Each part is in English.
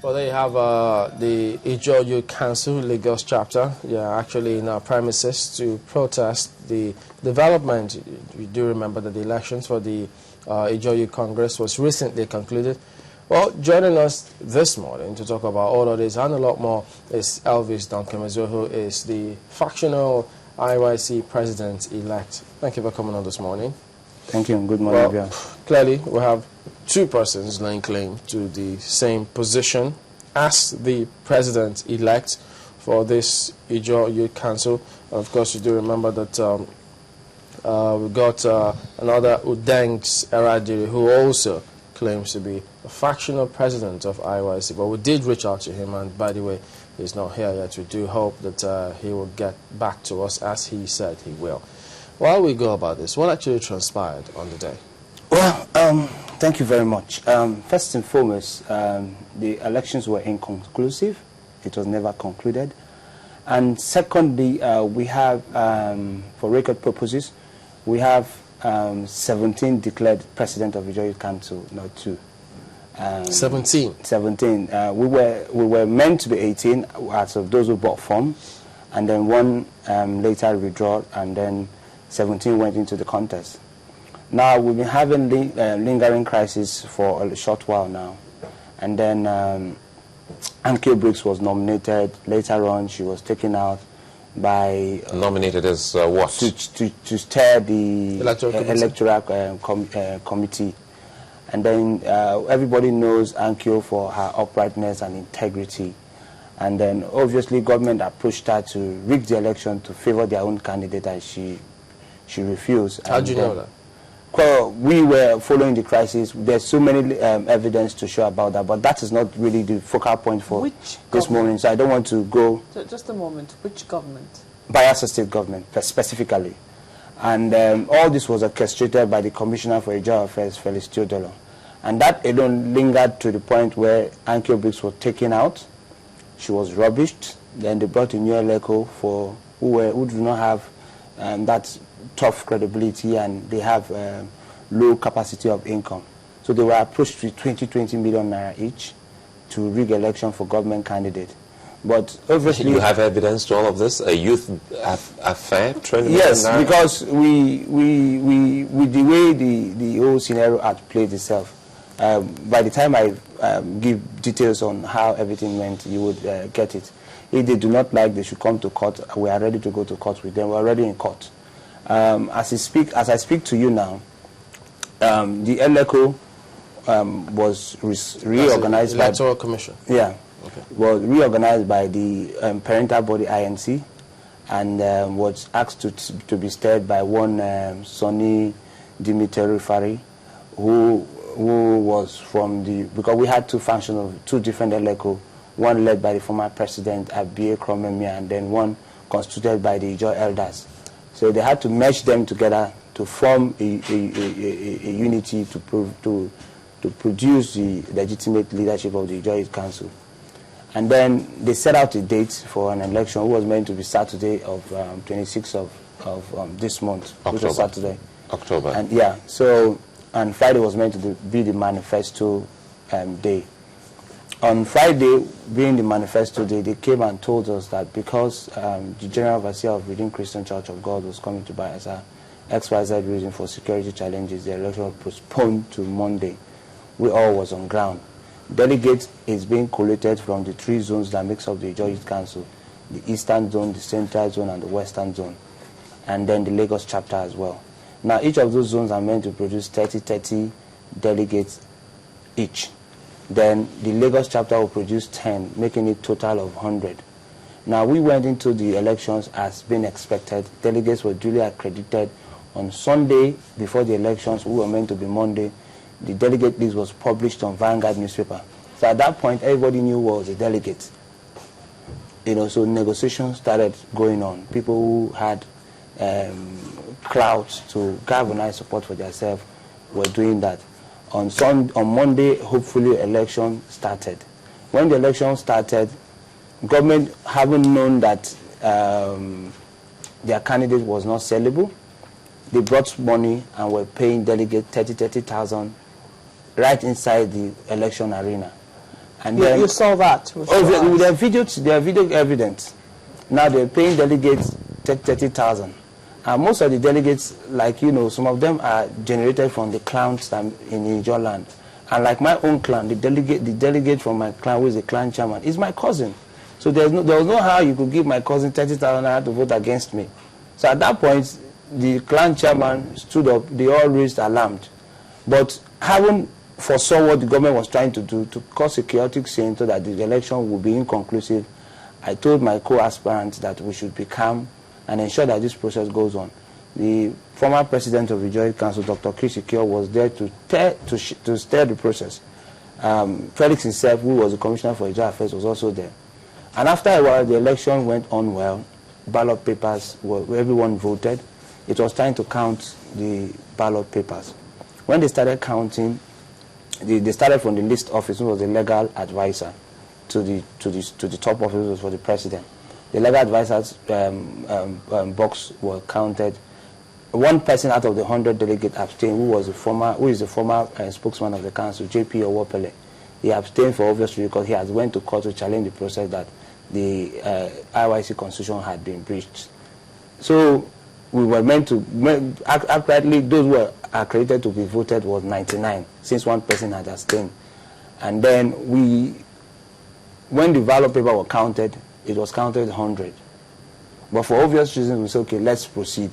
Well, there you have the Ijaw Youth Council Lagos chapter. Yeah, actually in our premises to protest the development. We do remember that the elections for the Ijaw Youth Congress was recently concluded. Well, joining us this morning to talk about all of this and a lot more is Elvis Donkemezuo, who is the factional IYC president-elect. Thank you for coming on this morning. Thank you. Good morning. Well, clearly, we have two persons laying claim to the same position as the president-elect for this Ijaw Youth Council. Of course, you do remember that we got another Udengs Eradiri, who also claims to be a factional president of IYC. But we did reach out to him, and by the way, he's not here yet. We do hope that he will get back to us as he said he will. While we go about this, what actually transpired on the day? Well, thank you very much. First and foremost, the elections were inconclusive. It was never concluded. And secondly, we have, for record purposes, we have 17 declared president of the Ijaw Youth Council, not 2. 17? 17. We were meant to be 18 as of those who bought form, and then one later withdrew, and then 17 went into the contest. Now, we've been having lingering crisis for a short while now. And then Anke Briggs was nominated. Later on, she was taken out by... nominated as what? To steer the electoral committee. And then everybody knows Anke for her uprightness and integrity. And then, obviously, government approached her to rig the election to favor their own candidate, and she refused. How do you know that? Well, we were following the crisis. There's so many evidence to show about that, but that is not really the focal point for this morning, so I don't want to go... So just a moment. Which government? Bayelsa State government, specifically. And all this was orchestrated by the Commissioner for Ijaw Affairs, Felix Teodolo. And that alone lingered to the point where Anke Briggs was taken out. She was rubbished. Then they brought in new Eleko for who do not have that tough credibility, and they have low capacity of income. So they were approached with 20 million naira each to rig election for government candidate. But obviously... You have evidence to all of this? A youth affair? Yes, because with the way the whole scenario had played itself, by the time I give details on how everything went, you would get it. If they do not like, they should come to court. We are ready to go to court with them. We're already in court. As I speak to you now, the ELECO was reorganized by... Electoral Commission? Yeah. Okay. Was reorganized by the parental body INC, and was asked to be steered by one Sonny Dimitri Fari, who was from the... Because we had two functions of two different ELECO, one led by the former president, Abiy Kromemia, and then one constituted by the Ijaw elders. So they had to merge them together to form a unity to produce the legitimate leadership of the Ijaw Youth Council. And then they set out a date for an election, which was meant to be Saturday of 26th of this month, October. Which was Saturday. October. And yeah, so, and Friday was meant to be the manifesto day. On Friday, being the manifesto day, they came and told us that because the General Overseer of Redeemed Christian Church of God was coming to Bayelsa, XYZ reason for security challenges, the election was postponed to Monday. We all was on ground. Delegates is being collated from the 3 zones that makes up the Ijaw Youth Council: the Eastern Zone, the Central Zone, and the Western Zone, and then the Lagos chapter as well. Now, each of those zones are meant to produce 30 delegates each. Then the Lagos chapter will produce 10, making it total of 100. Now, we went into the elections as being expected. Delegates were duly accredited. On Sunday, before the elections, we were meant to be Monday, the delegate list was published on Vanguard newspaper. So at that point, everybody knew who was a delegate. So negotiations started going on. People who had crowds to galvanize support for themselves were doing that. On Monday, hopefully, election started. When the election started, government, having known that their candidate was not sellable, they brought money and were paying delegates 30,000 right inside the election arena. And then, you saw that? With their video evidence. Now they're paying delegates 30,000. And most of the delegates, like, some of them are generated from the clans in Ijaw land. And like my own clan, the delegate from my clan, who is the clan chairman, is my cousin. So there was no how you could give my cousin 30,000 to vote against me. So at that point, the clan chairman stood up, they all raised alarmed. But having foresaw what the government was trying to do to cause a chaotic scene so that the election would be inconclusive, I told my co-aspirants that we should be calm and ensure that this process goes on. The former president of Ijaw Council, Dr. Ijaw, was there to steer the process. Felix himself, who was the commissioner for Ijaw Affairs, was also there. And after a while, the election went on well. Ballot papers, everyone voted. It was time to count the ballot papers. When they started counting, they started from the list office, who was the legal advisor to the top office for the president. The legal advisor's box were counted. One person out of the 100 delegates abstained, who is the former spokesman of the council, J.P. Owopele. He abstained for obvious reasons because he has went to court to challenge the process that the IYC constitution had been breached. So we were meant to, accurately, those who were accredited to be voted was 99, since one person had abstained. And then when the ballot paper were counted, it was counted 100. But for obvious reasons, we said, okay, let's proceed.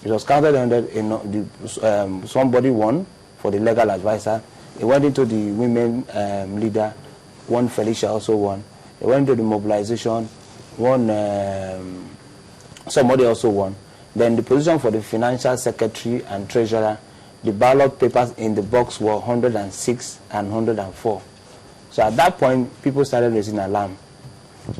It was counted 100, somebody won for the legal advisor. It went into the women leader, one Felicia also won. It went into the mobilization, somebody also won. Then the position for the financial secretary and treasurer, the ballot papers in the box were 106 and 104. So at that point, people started raising alarm.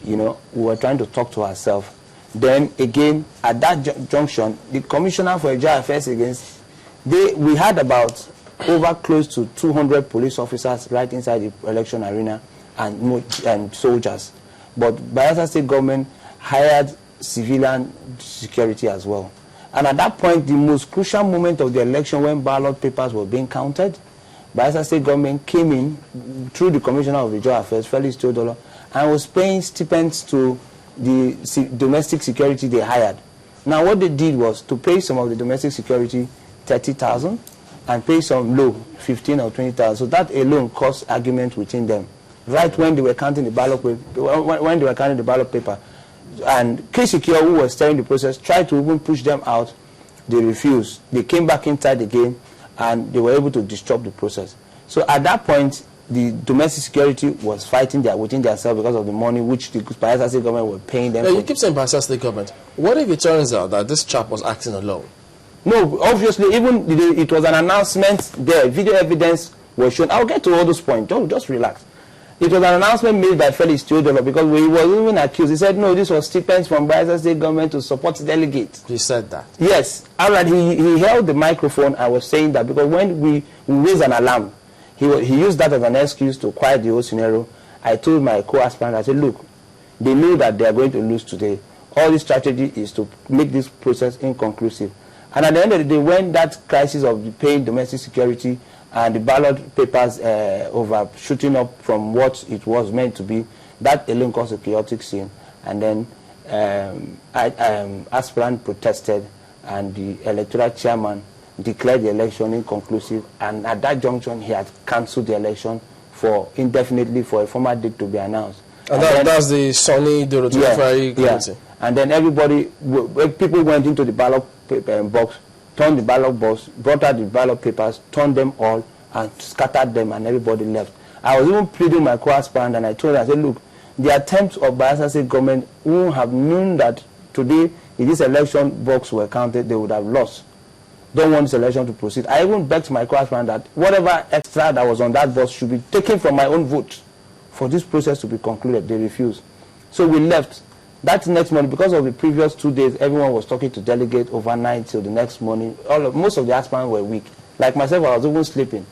We were trying to talk to ourselves. Then again, at that junction, the commissioner for Ijaw Affairs we had about over close to 200 police officers right inside the election arena and soldiers. But Bayelsa State government hired civilian security as well. And at that point, the most crucial moment of the election, when ballot papers were being counted, Bayelsa State government came in through the commissioner of Ijaw Affairs, Felix Teodolo, and was paying stipends to the domestic security they hired. Now what they did was to pay some of the domestic security 30,000 and pay some low 15 or 20,000. So that alone caused argument within them. Right when they were counting the ballot paper, and K-Secure, who was steering the process, tried to even push them out. They refused. They came back inside the game, and they were able to disrupt the process. So at that point, the domestic security was fighting within themselves because of the money which the Bayelsa State government were paying them. Yeah, you keep saying Bayelsa State government. What if it turns out that this chap was acting alone? No, obviously, even it was an announcement there. Video evidence was shown. I'll get to all those points. Just relax. It was an announcement made by Felix Teodolo because he was even accused. He said, no, this was stipends from Bayelsa State government to support delegates. He said that? Yes. All right, he held the microphone and was saying that because when we raised an alarm, he used that as an excuse to quiet the whole scenario. I told my co-aspirant, I said, look, they know that they are going to lose today. All this strategy is to make this process inconclusive. And at the end of the day, when that crisis of paying domestic security and the ballot papers over shooting up from what it was meant to be, that alone caused a chaotic scene. And then aspirant protested, and the electoral chairman declared the election inconclusive, and at that junction he had cancelled the election indefinitely for a formal date to be announced. And that's the Sonny Dorothy committee. Yeah. And then people went into the ballot box, turned the ballot box, brought out the ballot papers, turned them all, and scattered them, and everybody left. I was even pleading my co-aspirant, and I told her, I said, look, the attempts of Bayelsa State government who have known that today, if this election box were counted, they would have lost. don't want this election to proceed. I even begged my co-aspirant that whatever extra that was on that bus should be taken from my own vote for this process to be concluded. They refused. So we left. That next morning, because of the previous 2 days, everyone was talking to delegate overnight till the next morning. Most of the aspirants were weak. Like myself, I was even sleeping.